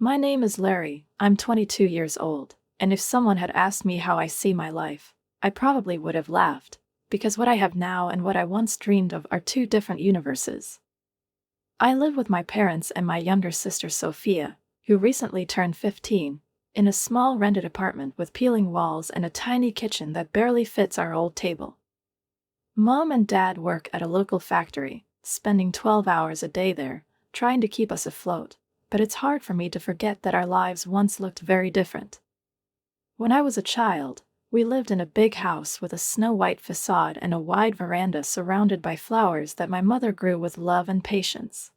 My name is Larry, I'm 22 years old, and if someone had asked me how I see my life, I probably would have laughed, because what I have now and what I once dreamed of are two different universes. I live with my parents and my younger sister Sophia, who recently turned 15, in a small rented apartment with peeling walls and a tiny kitchen that barely fits our old table. Mom and Dad work at a local factory, spending 12 hours a day there, trying to keep us afloat, but it's hard for me to forget that our lives once looked very different. When I was a child, we lived in a big house with a snow-white facade and a wide veranda surrounded by flowers that my mother grew with love and patience.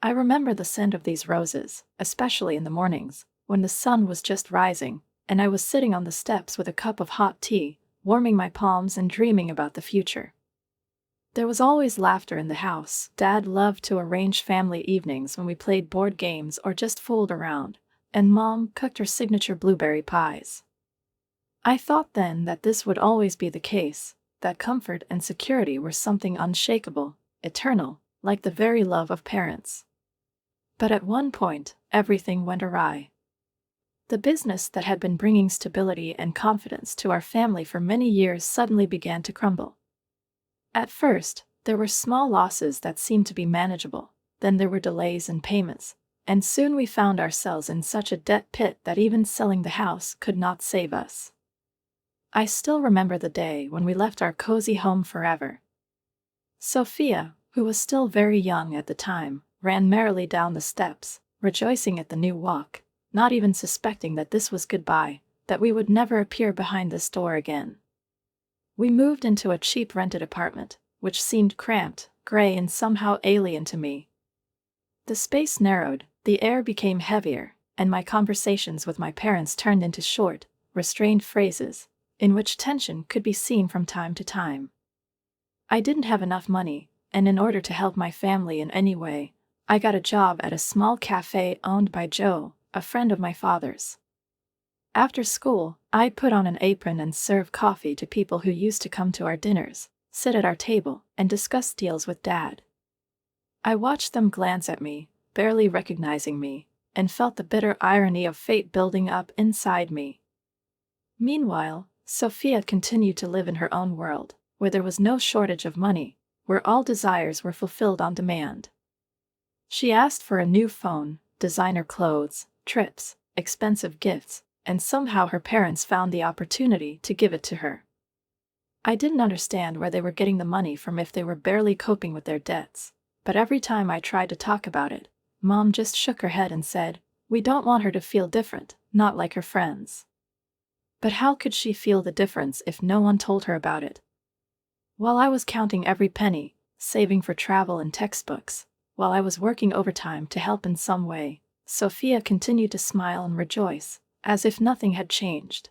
I remember the scent of these roses, especially in the mornings, when the sun was just rising, and I was sitting on the steps with a cup of hot tea, warming my palms and dreaming about the future. There was always laughter in the house. Dad loved to arrange family evenings when we played board games or just fooled around, and Mom cooked her signature blueberry pies. I thought then that this would always be the case, that comfort and security were something unshakable, eternal, like the very love of parents. But at one point, everything went awry. The business that had been bringing stability and confidence to our family for many years suddenly began to crumble. At first, there were small losses that seemed to be manageable, then there were delays in payments, and soon we found ourselves in such a debt pit that even selling the house could not save us. I still remember the day when we left our cozy home forever. Sophia, who was still very young at the time, ran merrily down the steps, rejoicing at the new walk, not even suspecting that this was goodbye, that we would never appear behind this door again. We moved into a cheap rented apartment, which seemed cramped, gray, and somehow alien to me. The space narrowed, the air became heavier, and my conversations with my parents turned into short, restrained phrases, in which tension could be seen from time to time. I didn't have enough money, and in order to help my family in any way, I got a job at a small cafe owned by Joe, a friend of my father's. After school, I'd put on an apron and serve coffee to people who used to come to our dinners, sit at our table, and discuss deals with Dad. I watched them glance at me, barely recognizing me, and felt the bitter irony of fate building up inside me. Meanwhile, Sophia continued to live in her own world, where there was no shortage of money, where all desires were fulfilled on demand. She asked for a new phone, designer clothes, trips, expensive gifts, and somehow her parents found the opportunity to give it to her. I didn't understand where they were getting the money from if they were barely coping with their debts, but every time I tried to talk about it, Mom just shook her head and said, "We don't want her to feel different, not like her friends." But how could she feel the difference if no one told her about it? While I was counting every penny, saving for travel and textbooks, while I was working overtime to help in some way, Sophia continued to smile and rejoice, as if nothing had changed.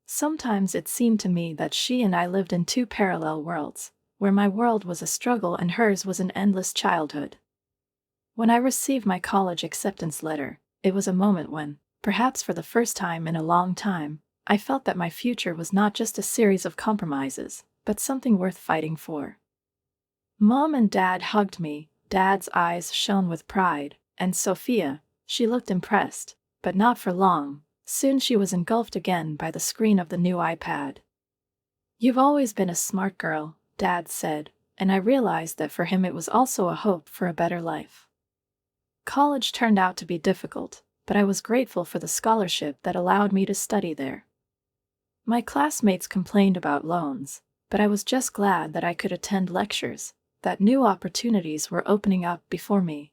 Sometimes it seemed to me that she and I lived in two parallel worlds, where my world was a struggle and hers was an endless childhood. When I received my college acceptance letter, it was a moment when, perhaps for the first time in a long time, I felt that my future was not just a series of compromises, but something worth fighting for. Mom and Dad hugged me. Dad's eyes shone with pride, and Sophia, she looked impressed, but not for long. Soon she was engulfed again by the screen of the new iPad. "You've always been a smart girl," Dad said, and I realized that for him it was also a hope for a better life. College turned out to be difficult, but I was grateful for the scholarship that allowed me to study there. My classmates complained about loans, but I was just glad that I could attend lectures, that new opportunities were opening up before me.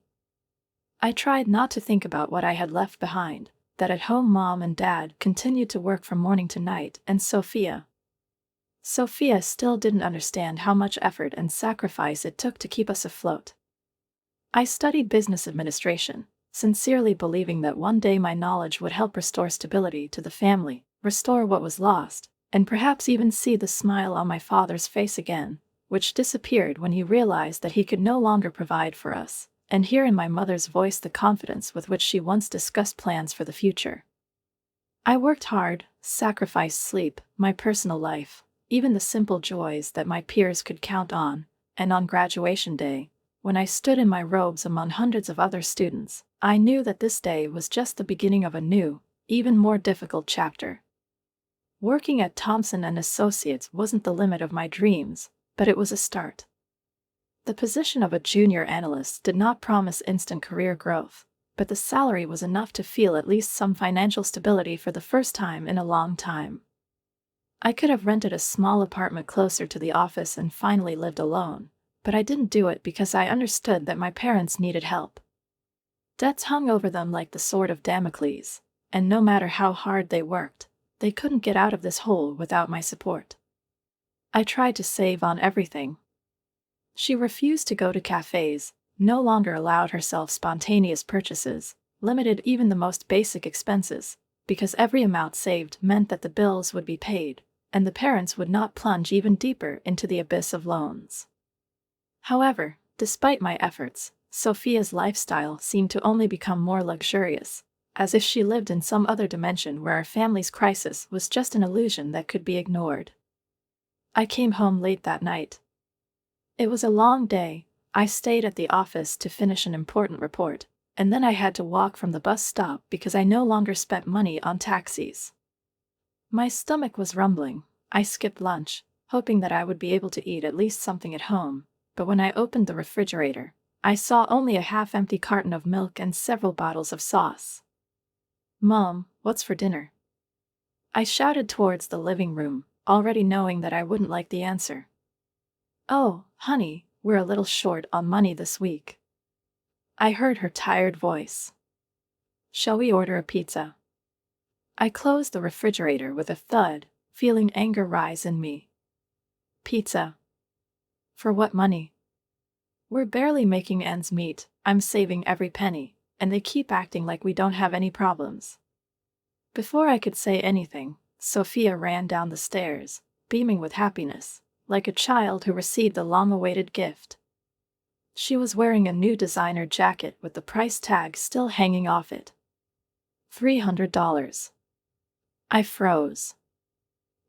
I tried not to think about what I had left behind, that at home Mom and Dad continued to work from morning to night, and Sophia still didn't understand how much effort and sacrifice it took to keep us afloat. I studied business administration, sincerely believing that one day my knowledge would help restore stability to the family, restore what was lost, and perhaps even see the smile on my father's face again, which disappeared when he realized that he could no longer provide for us, and hear in my mother's voice the confidence with which she once discussed plans for the future. I worked hard, sacrificed sleep, my personal life, even the simple joys that my peers could count on, and on graduation day, When I stood in my robes among hundreds of other students, I knew that this day was just the beginning of a new, even more difficult chapter. Working at Thompson and Associates wasn't the limit of my dreams, but it was a start. The position of a junior analyst did not promise instant career growth, but the salary was enough to feel at least some financial stability for the first time in a long time. I could have rented a small apartment closer to the office and finally lived alone, but I didn't do it because I understood that my parents needed help. Debts hung over them like the sword of Damocles, and no matter how hard they worked, they couldn't get out of this hole without my support. I tried to save on everything. She refused to go to cafes, no longer allowed herself spontaneous purchases, limited even the most basic expenses, because every amount saved meant that the bills would be paid, and the parents would not plunge even deeper into the abyss of loans. However, despite my efforts, Sophia's lifestyle seemed to only become more luxurious, as if she lived in some other dimension where our family's crisis was just an illusion that could be ignored. I came home late that night. It was a long day. I stayed at the office to finish an important report, and then I had to walk from the bus stop because I no longer spent money on taxis. My stomach was rumbling. I skipped lunch, hoping that I would be able to eat at least something at home, but when I opened the refrigerator, I saw only a half-empty carton of milk and several bottles of sauce. "Mom, what's for dinner?" I shouted towards the living room, already knowing that I wouldn't like the answer. "Oh, honey, we're a little short on money this week." I heard her tired voice. "Shall we order a pizza?" I closed the refrigerator with a thud, feeling anger rise in me. Pizza? For what money? We're barely making ends meet. I'm saving every penny, and they keep acting like we don't have any problems. Before I could say anything, Sophia ran down the stairs, beaming with happiness, like a child who received a long-awaited gift. She was wearing a new designer jacket with the price tag still hanging off it. $300. I froze.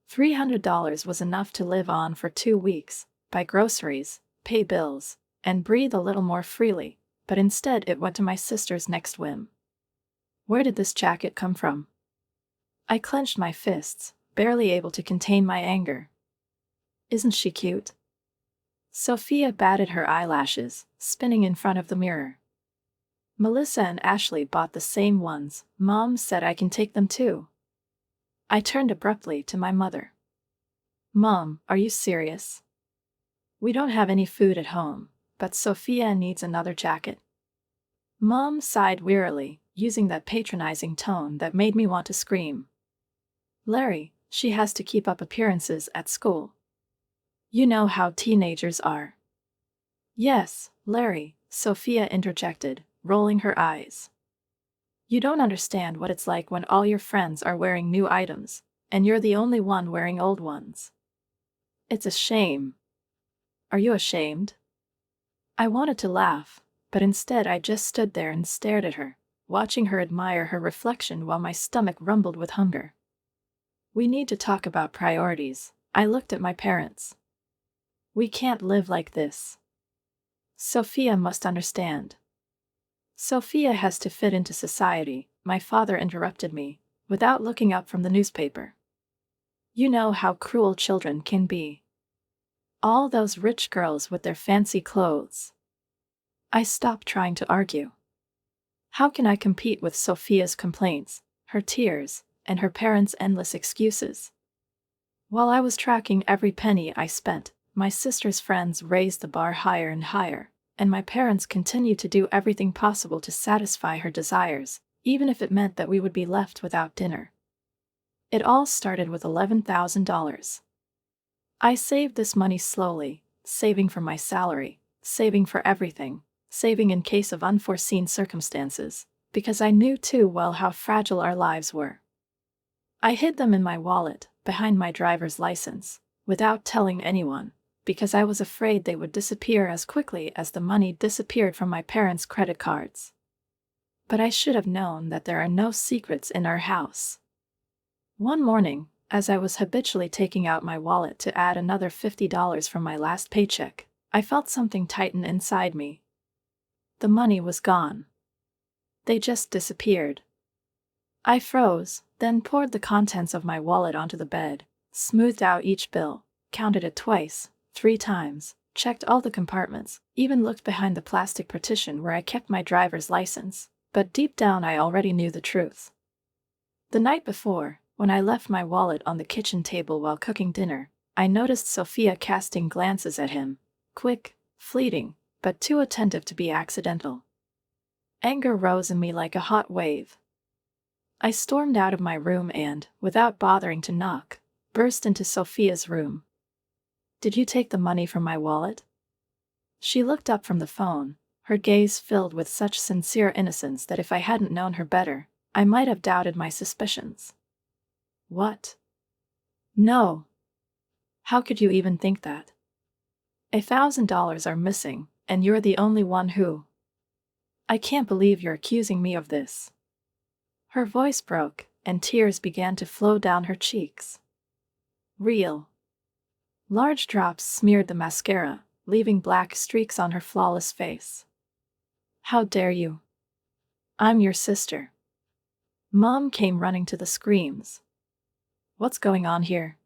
$300 was enough to live on for 2 weeks, buy groceries, pay bills, and breathe a little more freely, but instead it went to my sister's next whim. Where did this jacket come from? I clenched my fists, barely able to contain my anger. Isn't she cute? Sophia batted her eyelashes, spinning in front of the mirror. Melissa and Ashley bought the same ones. Mom said I can take them too. I turned abruptly to my mother. Mom, are you serious? We don't have any food at home, but Sophia needs another jacket. Mom sighed wearily, using that patronizing tone that made me want to scream. Larry, she has to keep up appearances at school. You know how teenagers are. Yes, Larry, Sophia interjected, rolling her eyes. You don't understand what it's like when all your friends are wearing new items, and you're the only one wearing old ones. It's a shame. Are you ashamed? I wanted to laugh, but instead I just stood there and stared at her, watching her admire her reflection while my stomach rumbled with hunger. We need to talk about priorities. I looked at my parents. We can't live like this. Sophia must understand. Sophia has to fit into society, my father interrupted me, without looking up from the newspaper. You know how cruel children can be. All those rich girls with their fancy clothes. I stopped trying to argue. How can I compete with Sophia's complaints, her tears, and her parents' endless excuses? While I was tracking every penny I spent, my sister's friends raised the bar higher and higher, and my parents continued to do everything possible to satisfy her desires, even if it meant that we would be left without dinner. It all started with $11,000. I saved this money slowly, saving for my salary, saving for everything, saving in case of unforeseen circumstances, because I knew too well how fragile our lives were. I hid them in my wallet, behind my driver's license, without telling anyone, because I was afraid they would disappear as quickly as the money disappeared from my parents' credit cards. But I should have known that there are no secrets in our house. One morning, as I was habitually taking out my wallet to add another $50 from my last paycheck, I felt something tighten inside me, The money was gone. They just disappeared. I froze, then poured the contents of my wallet onto the bed, smoothed out each bill, counted it twice, 3 times, checked all the compartments, even looked behind the plastic partition where I kept my driver's license, but deep down I already knew the truth. The night before, when I left my wallet on the kitchen table while cooking dinner, I noticed Sophia casting glances at him, quick, fleeting, but too attentive to be accidental. Anger rose in me like a hot wave. I stormed out of my room and, without bothering to knock, burst into Sophia's room. "Did you take the money from my wallet?" She looked up from the phone, her gaze filled with such sincere innocence that if I hadn't known her better, I might have doubted my suspicions. "What? No. How could you even think that? $1,000 are missing, and you're the only one who... I can't believe you're accusing me of this." Her voice broke, and tears began to flow down her cheeks. Real. Large drops smeared the mascara, leaving black streaks on her flawless face. "How dare you? I'm your sister." Mom came running to the screams. "What's going on here?"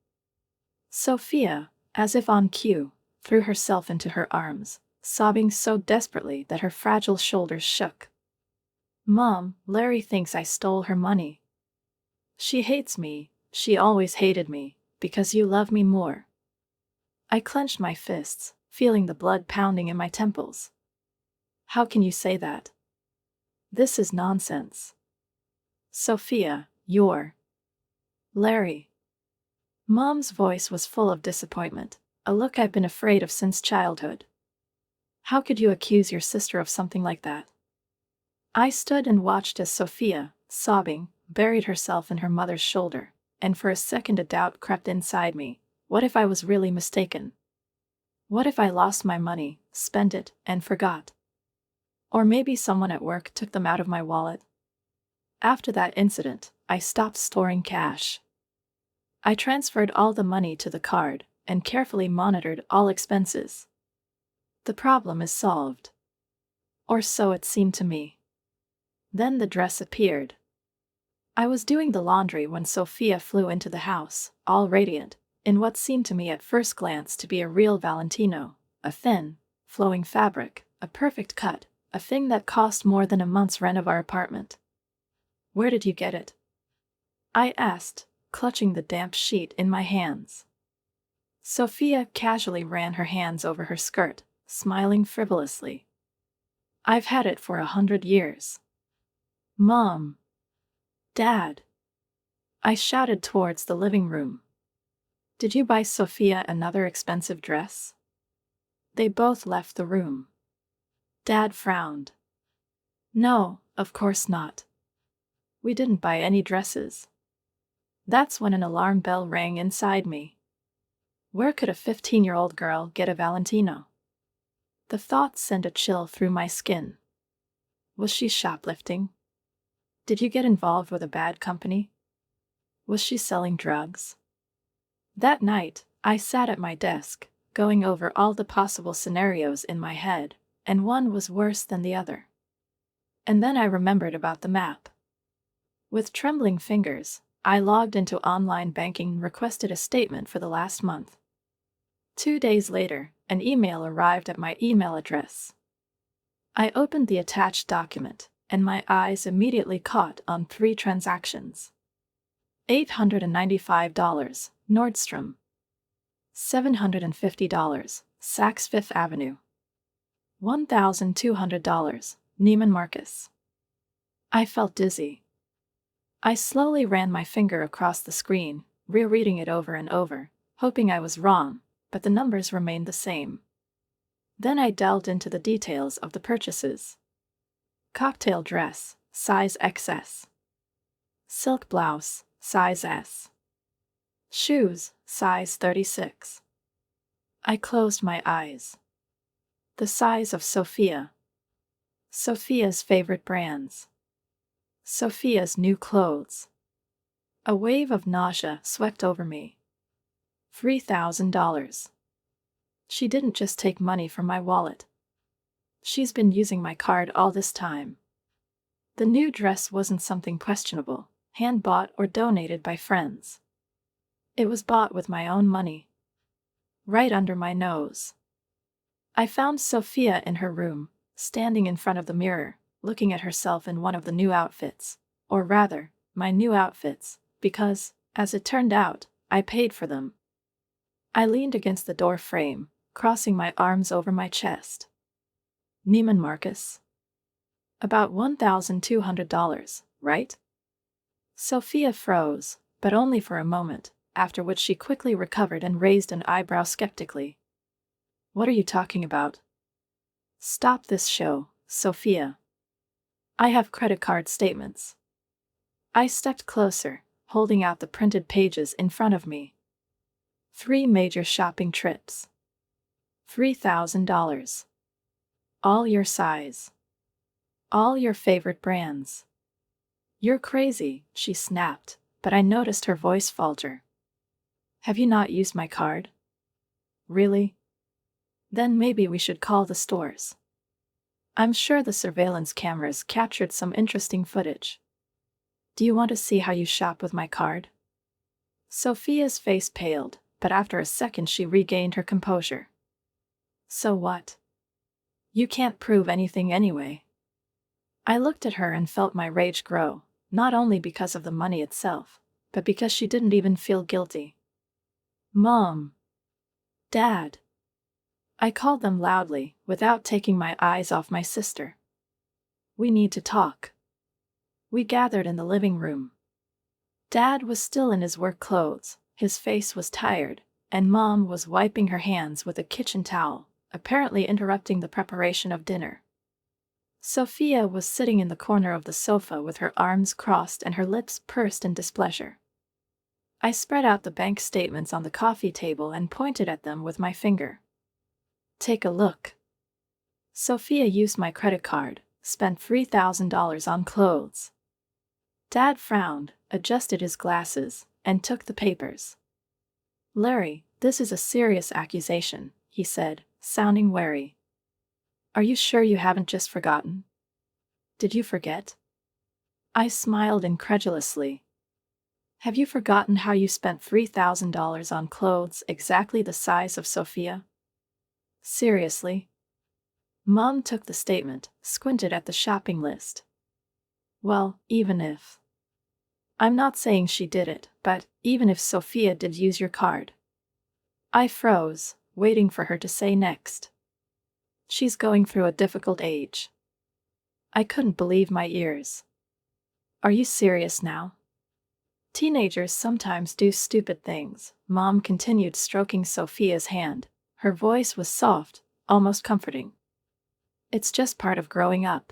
Sophia, as if on cue, threw herself into her arms, sobbing so desperately that her fragile shoulders shook. "Mom, Larry thinks I stole her money. She hates me, she always hated me, because you love me more." I clenched my fists, feeling the blood pounding in my temples. "How can you say that? This is nonsense. Sophia, you're... Larry." Mom's voice was full of disappointment, a look I've been afraid of since childhood. "How could you accuse your sister of something like that?" I stood and watched as Sophia, sobbing, buried herself in her mother's shoulder, and for a second a doubt crept inside me. What if I was really mistaken? What if I lost my money, spent it, and forgot? Or maybe someone at work took them out of my wallet? After that incident, I stopped storing cash. I transferred all the money to the card and carefully monitored all expenses. The problem is solved. Or so it seemed to me. Then the dress appeared. I was doing the laundry when Sophia flew into the house, all radiant, in what seemed to me at first glance to be a real Valentino, a thin, flowing fabric, a perfect cut, a thing that cost more than a month's rent of our apartment. "Where did you get it?" I asked, clutching the damp sheet in my hands. Sophia casually ran her hands over her skirt, smiling frivolously. "I've had it for 100 years. Mom! Dad!" I shouted towards the living room. "Did you buy Sophia another expensive dress?" They both left the room. Dad frowned. "No, of course not. We didn't buy any dresses." That's when an alarm bell rang inside me. Where could a 15-year-old girl get a Valentino? The thought sent a chill through my skin. Was she shoplifting? Did you get involved with a bad company? Was she selling drugs? That night, I sat at my desk, going over all the possible scenarios in my head, and one was worse than the other. And then I remembered about the map. With trembling fingers, I logged into online banking and requested a statement for the last month. 2 days later, an email arrived at my email address. I opened the attached document, and my eyes immediately caught on 3 transactions. $895, Nordstrom. $750, Saks Fifth Avenue. $1,200, Neiman Marcus. I felt dizzy. I slowly ran my finger across the screen, rereading it over and over, hoping I was wrong, but the numbers remained the same. Then I delved into the details of the purchases. Cocktail dress, size XS. Silk blouse, size S. Shoes, size 36. I closed my eyes. The size of Sophia. Sophia's favorite brands. Sophia's new clothes. A wave of nausea swept over me. $3,000. She didn't just take money from my wallet. She's been using my card all this time. The new dress wasn't something questionable, hand-bought or donated by friends. It was bought with my own money. Right under my nose. I found Sophia in her room, standing in front of the mirror, looking at herself in one of the new outfits. Or rather, my new outfits, because, as it turned out, I paid for them. I leaned against the door frame, crossing my arms over my chest. Neiman Marcus. About $1,200, right? Sophia froze, but only for a moment, after which she quickly recovered and raised an eyebrow skeptically. What are you talking about? Stop this show, Sophia. I have credit card statements. I stepped closer, holding out the printed pages in front of me. 3 major shopping trips. $3,000. All your size. All your favorite brands. You're crazy, she snapped, but I noticed her voice falter. Have you not used my card? Really? Then maybe we should call the stores. I'm sure the surveillance cameras captured some interesting footage. Do you want to see how you shop with my card? Sophia's face paled, but after a second she regained her composure. So what? You can't prove anything anyway. I looked at her and felt my rage grow, not only because of the money itself, but because she didn't even feel guilty. Mom. Dad. I called them loudly, without taking my eyes off my sister. We need to talk. We gathered in the living room. Dad was still in his work clothes, his face was tired, and Mom was wiping her hands with a kitchen towel, apparently interrupting the preparation of dinner. Sophia was sitting in the corner of the sofa with her arms crossed and her lips pursed in displeasure. I spread out the bank statements on the coffee table and pointed at them with my finger. Take a look. Sophia used my credit card, spent $3,000 on clothes. Dad frowned, adjusted his glasses, and took the papers. Larry, this is a serious accusation, he said, sounding wary. Are you sure you haven't just forgotten? Did you forget? I smiled incredulously. Have you forgotten how you spent $3,000 on clothes exactly the size of Sophia? Seriously? Mom took the statement, squinted at the shopping list. Well, even if. I'm not saying she did it, but even if Sophia did use your card. I froze, waiting for her to say next. She's going through a difficult age. I couldn't believe my ears. Are you serious now? Teenagers sometimes do stupid things, Mom continued stroking Sophia's hand. Her voice was soft, almost comforting. It's just part of growing up.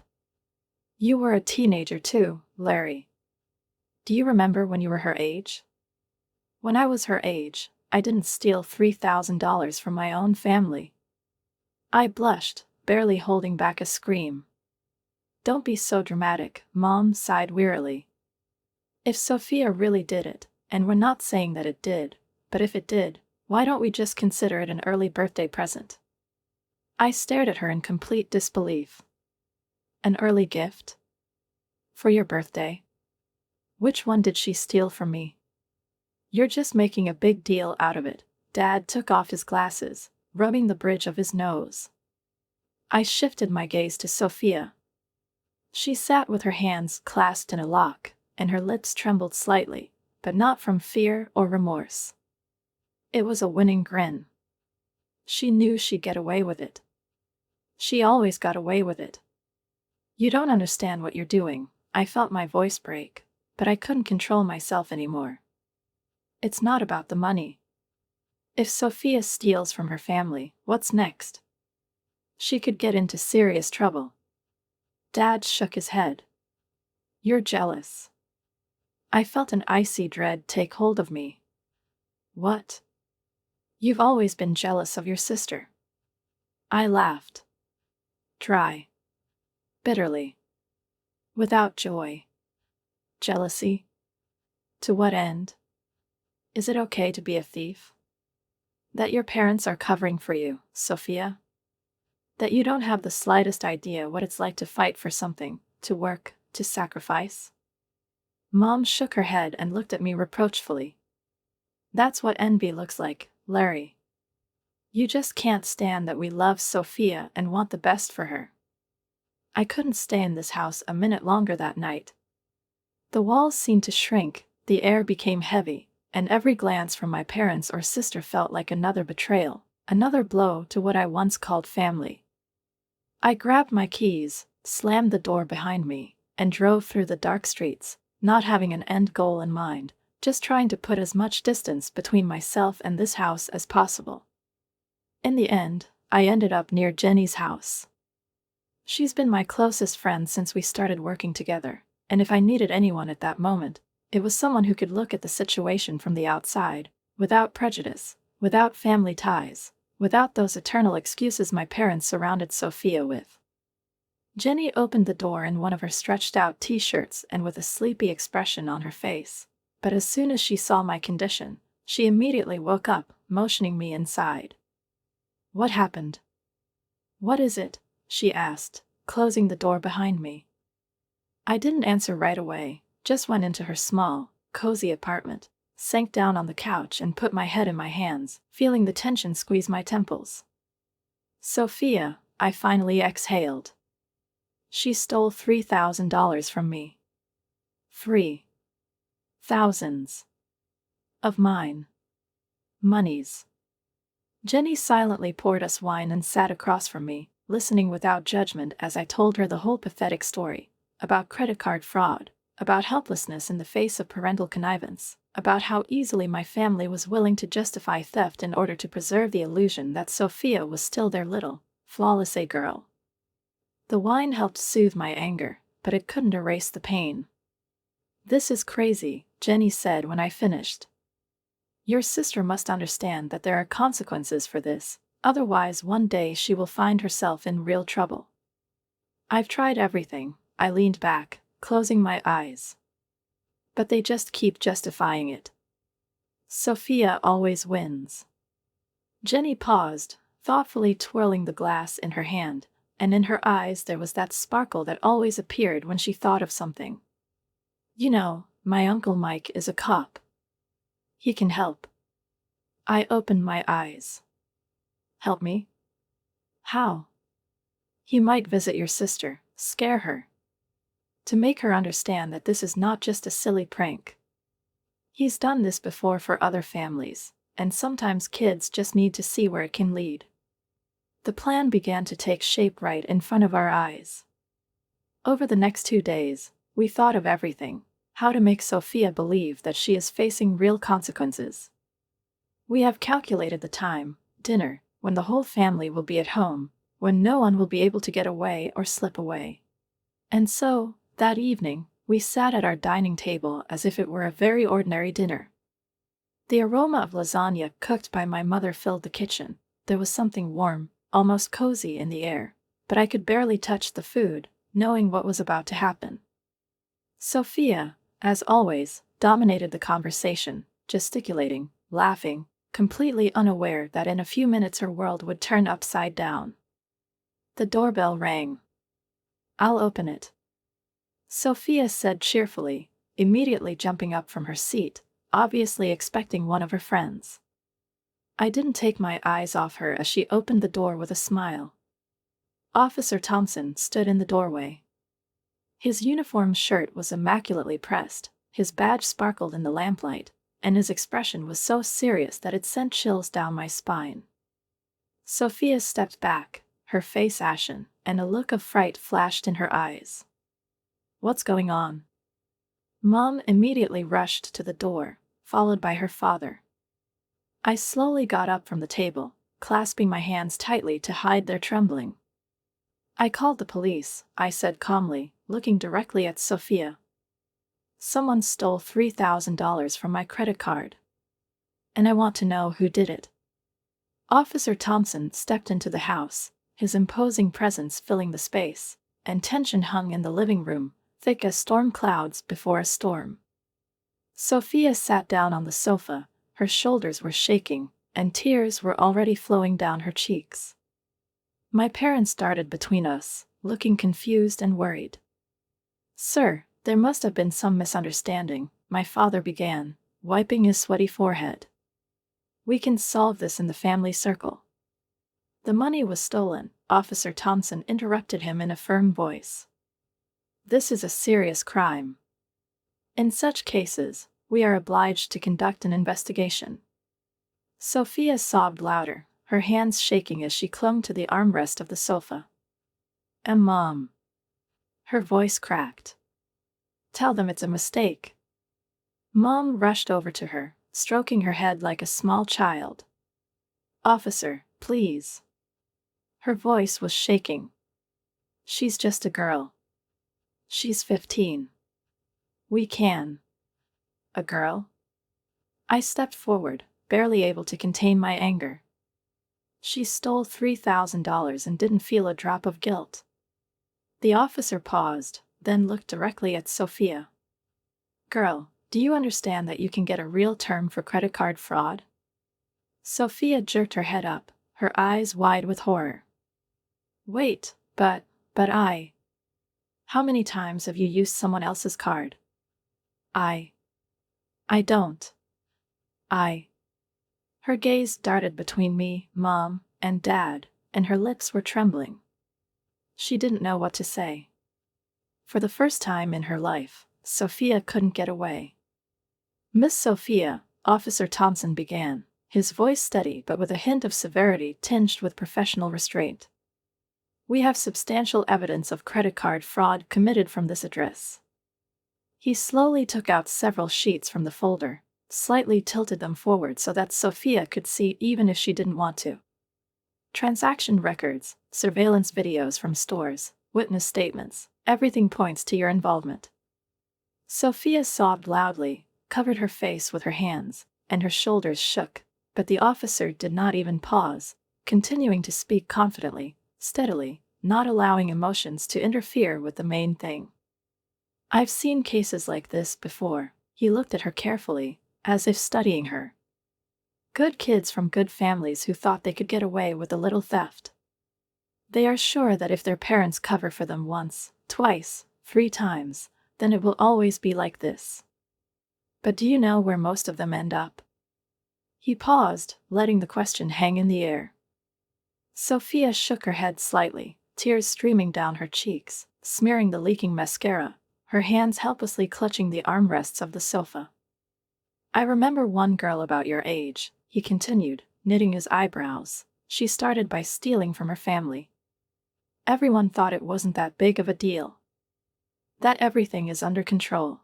You were a teenager too, Larry. Do you remember when you were her age? When I was her age, I didn't steal $3,000 from my own family. I blushed, barely holding back a scream. Don't be so dramatic, Mom sighed wearily. If Sophia really did it, and we're not saying that it did, but if it did, why don't we just consider it an early birthday present? I stared at her in complete disbelief. An early gift? For your birthday? Which one did she steal from me? You're just making a big deal out of it. Dad took off his glasses, rubbing the bridge of his nose. I shifted my gaze to Sophia. She sat with her hands clasped in a lock, and her lips trembled slightly, but not from fear or remorse. It was a winning grin. She knew she'd get away with it. She always got away with it. You don't understand what you're doing. I felt my voice break, but I couldn't control myself anymore. It's not about the money. If Sophia steals from her family, what's next? She could get into serious trouble. Dad shook his head. You're jealous. I felt an icy dread take hold of me. What? You've always been jealous of your sister. I laughed. Dry. Bitterly. Without joy. Jealousy? To what end? Is it okay to be a thief? That your parents are covering for you, Sophia? That you don't have the slightest idea what it's like to fight for something, to work, to sacrifice? Mom shook her head and looked at me reproachfully. That's what envy looks like, Larry. You just can't stand that we love Sophia and want the best for her. I couldn't stay in this house a minute longer that night. The walls seemed to shrink, the air became heavy, and every glance from my parents or sister felt like another betrayal, another blow to what I once called family. I grabbed my keys, slammed the door behind me, and drove through the dark streets, not having an end goal in mind, just trying to put as much distance between myself and this house as possible. In the end, I ended up near Jenny's house. She's been my closest friend since we started working together, and if I needed anyone at that moment, it was someone who could look at the situation from the outside, without prejudice, without family ties, without those eternal excuses my parents surrounded Sophia with. Jenny opened the door in one of her stretched-out t-shirts and with a sleepy expression on her face, but as soon as she saw my condition, she immediately woke up, motioning me inside. What happened? What is it? She asked, closing the door behind me. I didn't answer right away, just went into her small, cozy apartment, sank down on the couch and put my head in my hands, feeling the tension squeeze my temples. Sophia, I finally exhaled. She stole $3,000 from me. 3,000 of mine monies. Jenny silently poured us wine and sat across from me, listening without judgment as I told her the whole pathetic story, about credit card fraud, about helplessness in the face of parental connivance, about how easily my family was willing to justify theft in order to preserve the illusion that Sophia was still their little, flawless girl. The wine helped soothe my anger, but it couldn't erase the pain. This is crazy, Jenny said when I finished. Your sister must understand that there are consequences for this, otherwise one day she will find herself in real trouble. I've tried everything, I leaned back, closing my eyes. But they just keep justifying it. Sophia always wins. Jenny paused, thoughtfully twirling the glass in her hand, and in her eyes there was that sparkle that always appeared when she thought of something. You know, my Uncle Mike is a cop. He can help. I opened my eyes. Help me? How? He might visit your sister, scare her. To make her understand that this is not just a silly prank. He's done this before for other families, and sometimes kids just need to see where it can lead. The plan began to take shape right in front of our eyes. Over the next 2 days, we thought of everything, how to make Sophia believe that she is facing real consequences. We have calculated the time, dinner, when the whole family will be at home, when no one will be able to get away or slip away. And so, that evening, we sat at our dining table as if it were a very ordinary dinner. The aroma of lasagna cooked by my mother filled the kitchen. There was something warm, almost cozy in the air, but I could barely touch the food, knowing what was about to happen. Sophia, as always, dominated the conversation, gesticulating, laughing, completely unaware that in a few minutes her world would turn upside down. The doorbell rang. I'll open it, Sophia said cheerfully, immediately jumping up from her seat, obviously expecting one of her friends. I didn't take my eyes off her as she opened the door with a smile. Officer Thompson stood in the doorway. His uniform shirt was immaculately pressed, his badge sparkled in the lamplight, and his expression was so serious that it sent chills down my spine. Sophia stepped back, her face ashen, and a look of fright flashed in her eyes. What's going on? Mom immediately rushed to the door, followed by her father. I slowly got up from the table, clasping my hands tightly to hide their trembling. I called the police, I said calmly, looking directly at Sophia. Someone stole $3,000 from my credit card. And I want to know who did it. Officer Thompson stepped into the house, his imposing presence filling the space, and tension hung in the living room, thick as storm clouds before a storm. Sophia sat down on the sofa, her shoulders were shaking, and tears were already flowing down her cheeks. My parents darted between us, looking confused and worried. "Sir, there must have been some misunderstanding," my father began, wiping his sweaty forehead. "We can solve this in the family circle." "The money was stolen," Officer Thompson interrupted him in a firm voice. "This is a serious crime. In such cases, we are obliged to conduct an investigation." Sophia sobbed louder, her hands shaking as she clung to the armrest of the sofa. Mom." Her voice cracked. "Tell them it's a mistake." Mom rushed over to her, stroking her head like a small child. "Officer, please." Her voice was shaking. "She's just a girl. She's 15. We can." "A girl?" I stepped forward, barely able to contain my anger. "She stole $3,000 and didn't feel a drop of guilt." The officer paused, then looked directly at Sophia. "Girl, do you understand that you can get a real term for credit card fraud?" Sophia jerked her head up, her eyes wide with horror. "Wait, but I... How many times have you used someone else's card?" I don't. Her gaze darted between me, Mom, and Dad, and her lips were trembling. She didn't know what to say. For the first time in her life, Sophia couldn't get away. "Miss Sophia," Officer Thompson began, his voice steady but with a hint of severity tinged with professional restraint. "We have substantial evidence of credit card fraud committed from this address." He slowly took out several sheets from the folder, slightly tilted them forward so that Sophia could see even if she didn't want to. "Transaction records, surveillance videos from stores, witness statements, everything points to your involvement." Sophia sobbed loudly, covered her face with her hands, and her shoulders shook, but the officer did not even pause, continuing to speak confidently, steadily, not allowing emotions to interfere with the main thing. "I've seen cases like this before." He looked at her carefully, as if studying her. "Good kids from good families who thought they could get away with a little theft. They are sure that if their parents cover for them once, twice, 3 times, then it will always be like this. But do you know where most of them end up?" He paused, letting the question hang in the air. Sophia shook her head slightly, tears streaming down her cheeks, smearing the leaking mascara, her hands helplessly clutching the armrests of the sofa. "I remember one girl about your age," he continued, knitting his eyebrows. "She started by stealing from her family. Everyone thought it wasn't that big of a deal. That everything is under control.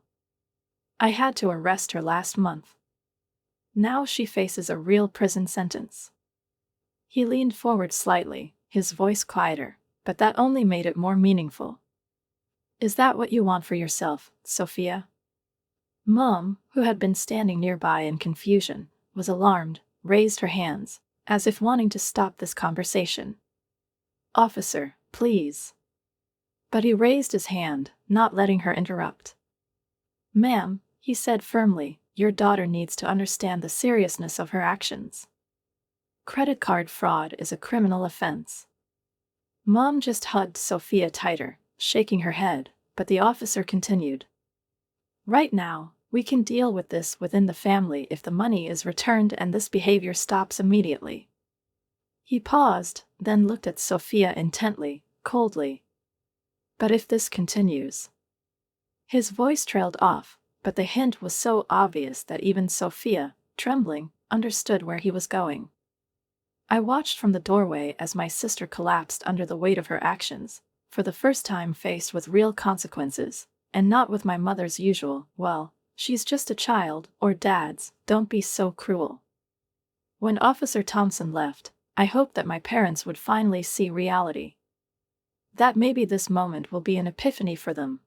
I had to arrest her last month. Now she faces a real prison sentence." He leaned forward slightly, his voice quieter, but that only made it more meaningful. "Is that what you want for yourself, Sophia?" Mom, who had been standing nearby in confusion, was alarmed, raised her hands, as if wanting to stop this conversation. "Officer, please." But he raised his hand, not letting her interrupt. "Ma'am," he said firmly, "your daughter needs to understand the seriousness of her actions. Credit card fraud is a criminal offense." Mom just hugged Sophia tighter, shaking her head, but the officer continued. "Right now, we can deal with this within the family if the money is returned and this behavior stops immediately." He paused, then looked at Sophia intently, coldly. "But if this continues..." His voice trailed off, but the hint was so obvious that even Sophia, trembling, understood where he was going. I watched from the doorway as my sister collapsed under the weight of her actions, for the first time faced with real consequences, and not with my mother's usual, "Well, she's just a child," or Dad's, "Don't be so cruel." When Officer Thompson left, I hoped that my parents would finally see reality. That maybe this moment will be an epiphany for them.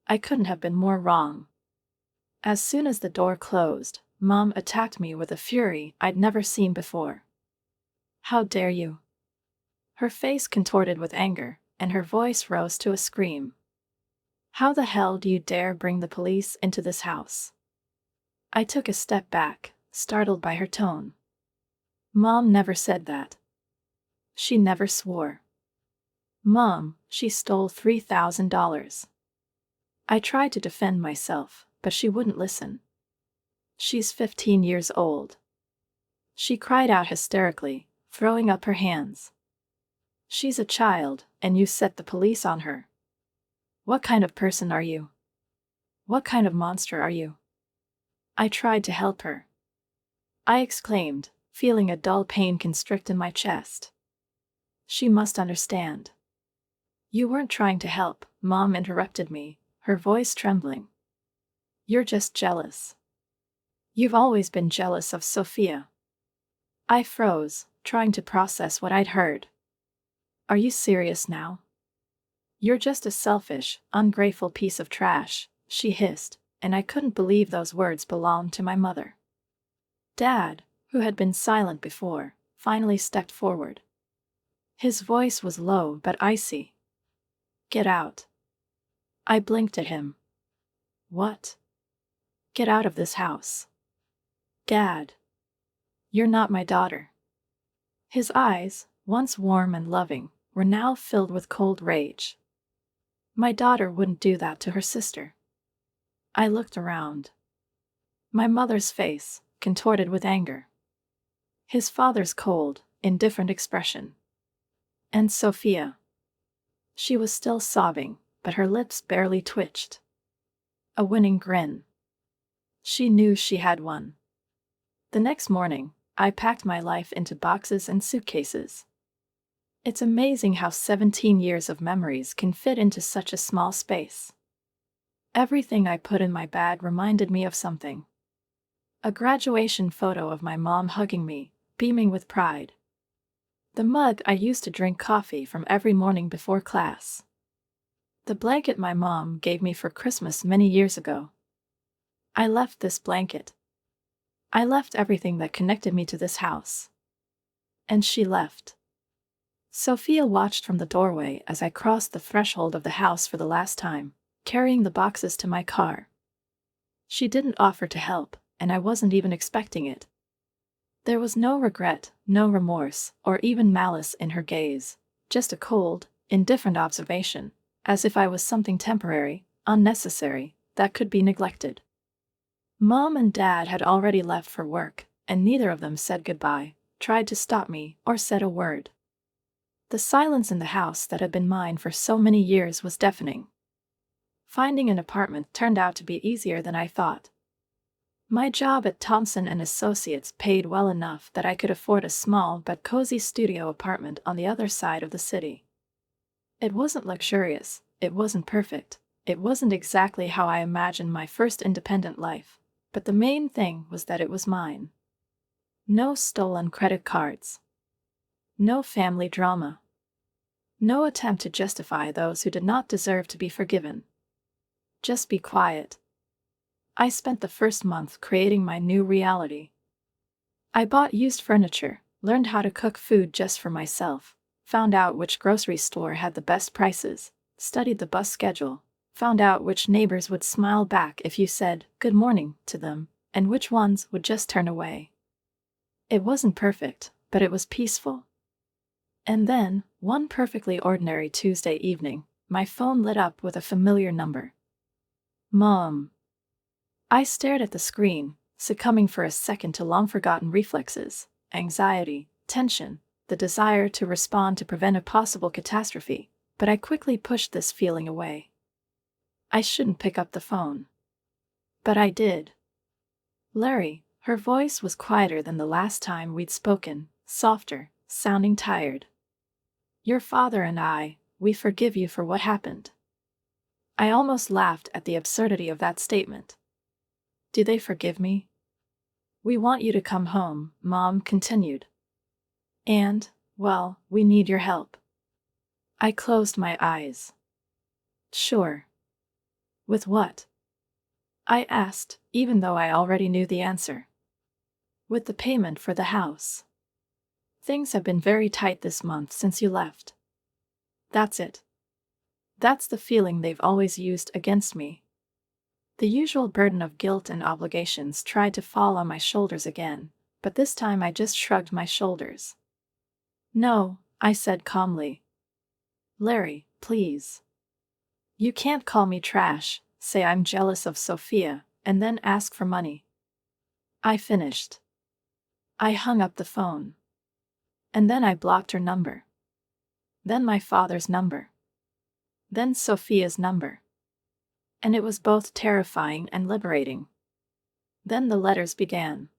I couldn't have been more wrong. As soon as the door closed, Mom attacked me with a fury I'd never seen before. "How dare you?" Her face contorted with anger, and her voice rose to a scream. "How the hell do you dare bring the police into this house?" I took a step back, startled by her tone. Mom never said that. She never swore. Mom, she stole $3,000. I tried to defend myself, but she wouldn't listen. She's 15 years old. She cried out hysterically, throwing up her hands. She's a child, and you set the police on her. What kind of person are you? What kind of monster are you? I tried to help her. I exclaimed, feeling a dull pain constrict in my chest. She must understand. You weren't trying to help, Mom interrupted me, her voice trembling. You're just jealous. You've always been jealous of Sophia. I froze, trying to process what I'd heard. Are you serious now? You're just a selfish, ungrateful piece of trash, she hissed, and I couldn't believe those words belonged to my mother. Dad, who had been silent before, finally stepped forward. His voice was low but icy. Get out. I blinked at him. What? Get out of this house. Dad. You're not my daughter. His eyes, once warm and loving, were now filled with cold rage. My daughter wouldn't do that to her sister. I looked around. My mother's face, contorted with anger. His father's cold, indifferent expression. And Sophia. She was still sobbing, but her lips barely twitched. A winning grin. She knew she had won. The next morning, I packed my life into boxes and suitcases. It's amazing how 17 years of memories can fit into such a small space. Everything I put in my bag reminded me of something. A graduation photo of my mom hugging me, beaming with pride. The mug I used to drink coffee from every morning before class. The blanket my mom gave me for Christmas many years ago. I left this blanket. I left everything that connected me to this house. And she left. Sophia watched from the doorway as I crossed the threshold of the house for the last time, carrying the boxes to my car. She didn't offer to help, and I wasn't even expecting it. There was no regret, no remorse, or even malice in her gaze, just a cold, indifferent observation, as if I was something temporary, unnecessary, that could be neglected. Mom and Dad had already left for work, and neither of them said goodbye, tried to stop me, or said a word. The silence in the house that had been mine for so many years was deafening. Finding an apartment turned out to be easier than I thought. My job at Thompson & Associates paid well enough that I could afford a small but cozy studio apartment on the other side of the city. It wasn't luxurious, it wasn't perfect, it wasn't exactly how I imagined my first independent life, but the main thing was that it was mine. No stolen credit cards. No family drama. No attempt to justify those who did not deserve to be forgiven. Just be quiet. I spent the first month creating my new reality. I bought used furniture, learned how to cook food just for myself, found out which grocery store had the best prices, studied the bus schedule, found out which neighbors would smile back if you said "good morning" to them, and which ones would just turn away. It wasn't perfect, but it was peaceful. And then, one perfectly ordinary Tuesday evening, my phone lit up with a familiar number. Mom. I stared at the screen, succumbing for a second to long-forgotten reflexes, anxiety, tension, the desire to respond to prevent a possible catastrophe, but I quickly pushed this feeling away. I shouldn't pick up the phone. But I did. Larry, her voice was quieter than the last time we'd spoken, softer, sounding tired. Your father and I, we forgive you for what happened. I almost laughed at the absurdity of that statement. Do they forgive me? We want you to come home, Mom continued. And, well, we need your help. I closed my eyes. Sure. With what? I asked, even though I already knew the answer. With the payment for the house. Things have been very tight this month since you left. That's it. That's the feeling they've always used against me. The usual burden of guilt and obligations tried to fall on my shoulders again, but this time I just shrugged my shoulders. No, I said calmly. Larry, please. You can't call me trash, say I'm jealous of Sophia, and then ask for money. I finished. I hung up the phone. And then I blocked her number. Then my father's number. Then Sophia's number. And it was both terrifying and liberating. Then the letters began.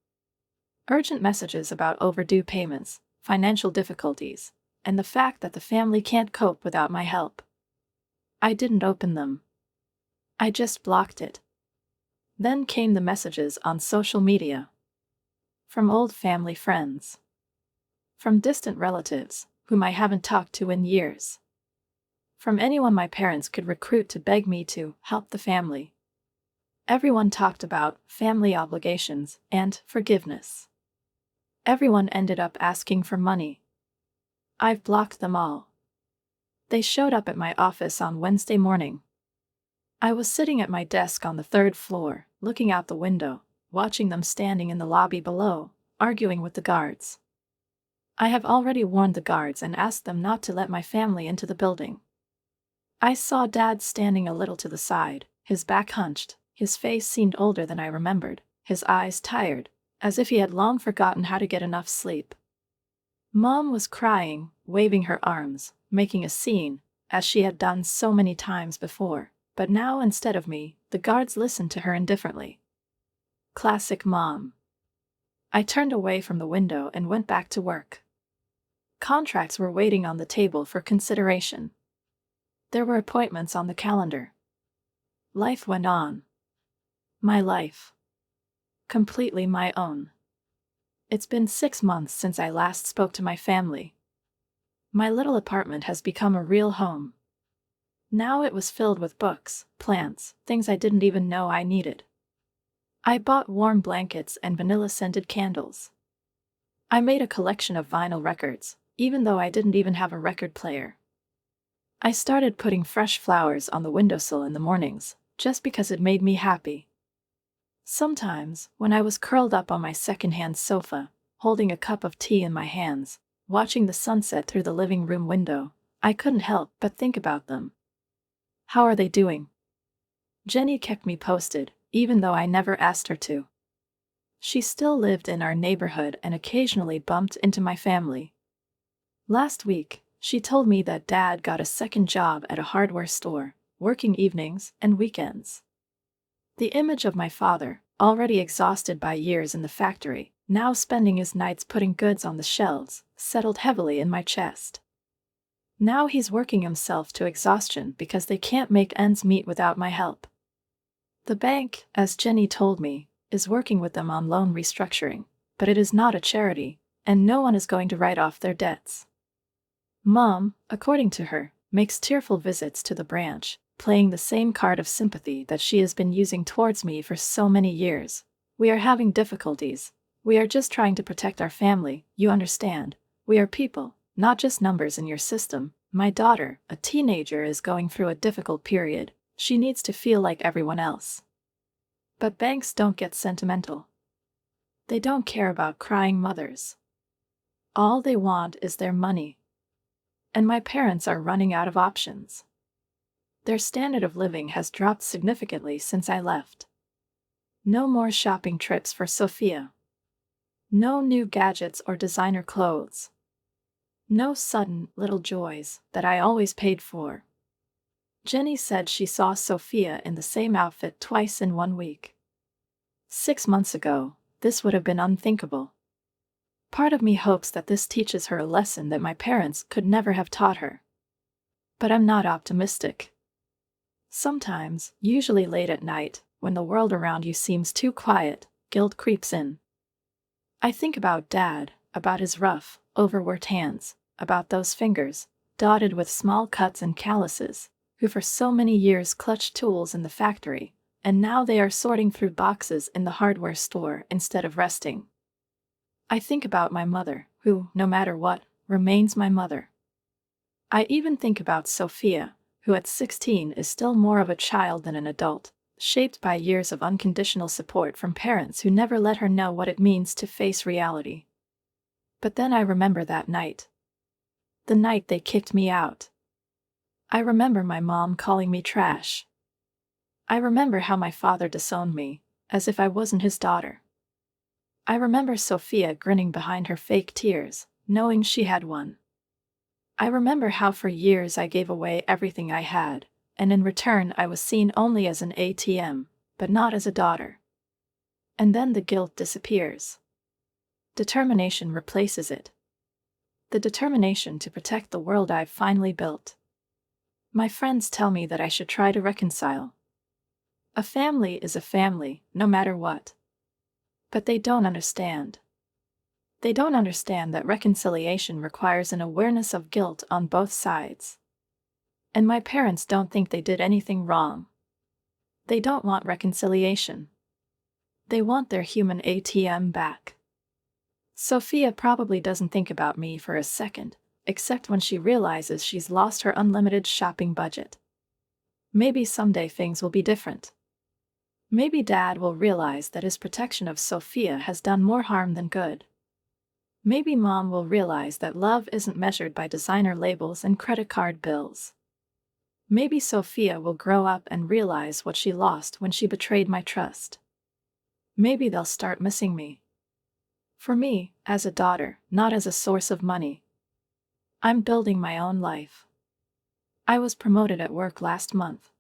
Urgent messages about overdue payments, financial difficulties, and the fact that the family can't cope without my help. I didn't open them. I just blocked it. Then came the messages on social media. From old family friends. From distant relatives, whom I haven't talked to in years. From anyone my parents could recruit to beg me to help the family. Everyone talked about family obligations and forgiveness. Everyone ended up asking for money. I've blocked them all. They showed up at my office on Wednesday morning. I was sitting at my desk on the 3rd floor, looking out the window, watching them standing in the lobby below, arguing with the guards. I have already warned the guards and asked them not to let my family into the building. I saw Dad standing a little to the side, his back hunched, his face seemed older than I remembered, his eyes tired, as if he had long forgotten how to get enough sleep. Mom was crying, waving her arms, making a scene, as she had done so many times before, but now instead of me, the guards listened to her indifferently. Classic Mom. I turned away from the window and went back to work. Contracts were waiting on the table for consideration. There were appointments on the calendar. Life went on. My life. Completely my own. It's been 6 months since I last spoke to my family. My little apartment has become a real home. Now it was filled with books, plants, things I didn't even know I needed. I bought warm blankets and vanilla-scented candles. I made a collection of vinyl records, even though I didn't even have a record player. I started putting fresh flowers on the windowsill in the mornings, just because it made me happy. Sometimes, when I was curled up on my second-hand sofa, holding a cup of tea in my hands, watching the sunset through the living room window, I couldn't help but think about them. How are they doing? Jenny kept me posted, even though I never asked her to. She still lived in our neighborhood and occasionally bumped into my family. Last week, she told me that Dad got a second job at a hardware store, working evenings and weekends. The image of my father, already exhausted by years in the factory, now spending his nights putting goods on the shelves, settled heavily in my chest. Now he's working himself to exhaustion because they can't make ends meet without my help. The bank, as Jenny told me, is working with them on loan restructuring, but it is not a charity, and no one is going to write off their debts. Mom, according to her, makes tearful visits to the branch, playing the same card of sympathy that she has been using towards me for so many years. We are having difficulties. We are just trying to protect our family, you understand. We are people, not just numbers in your system. My daughter, a teenager, is going through a difficult period. She needs to feel like everyone else. But banks don't get sentimental. They don't care about crying mothers. All they want is their money. And my parents are running out of options. Their standard of living has dropped significantly since I left. No more shopping trips for Sophia. No new gadgets or designer clothes. No sudden little joys that I always paid for. Jenny said she saw Sophia in the same outfit twice in 1 week. 6 months ago, this would have been unthinkable. Part of me hopes that this teaches her a lesson that my parents could never have taught her. But I'm not optimistic. Sometimes, usually late at night, when the world around you seems too quiet, guilt creeps in. I think about Dad, about his rough, overworked hands, about those fingers, dotted with small cuts and calluses, who for so many years clutched tools in the factory, and now they are sorting through boxes in the hardware store instead of resting. I think about my mother, who, no matter what, remains my mother. I even think about Sophia, who at 16 is still more of a child than an adult, shaped by years of unconditional support from parents who never let her know what it means to face reality. But then I remember that night. The night they kicked me out. I remember my mom calling me trash. I remember how my father disowned me, as if I wasn't his daughter. I remember Sophia grinning behind her fake tears, knowing she had won. I remember how for years I gave away everything I had, and in return I was seen only as an ATM, but not as a daughter. And then the guilt disappears. Determination replaces it. The determination to protect the world I've finally built. My friends tell me that I should try to reconcile. A family is a family, no matter what. But they don't understand. They don't understand that reconciliation requires an awareness of guilt on both sides. And my parents don't think they did anything wrong. They don't want reconciliation. They want their human ATM back. Sophia probably doesn't think about me for a second, except when she realizes she's lost her unlimited shopping budget. Maybe someday things will be different. Maybe Dad will realize that his protection of Sophia has done more harm than good. Maybe Mom will realize that love isn't measured by designer labels and credit card bills. Maybe Sophia will grow up and realize what she lost when she betrayed my trust. Maybe they'll start missing me. For me, as a daughter, not as a source of money. I'm building my own life. I was promoted at work last month.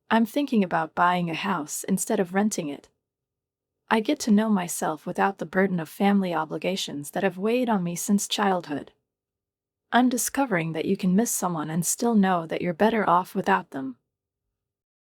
I'm thinking about buying a house instead of renting it. I get to know myself without the burden of family obligations that have weighed on me since childhood. I'm discovering that you can miss someone and still know that you're better off without them.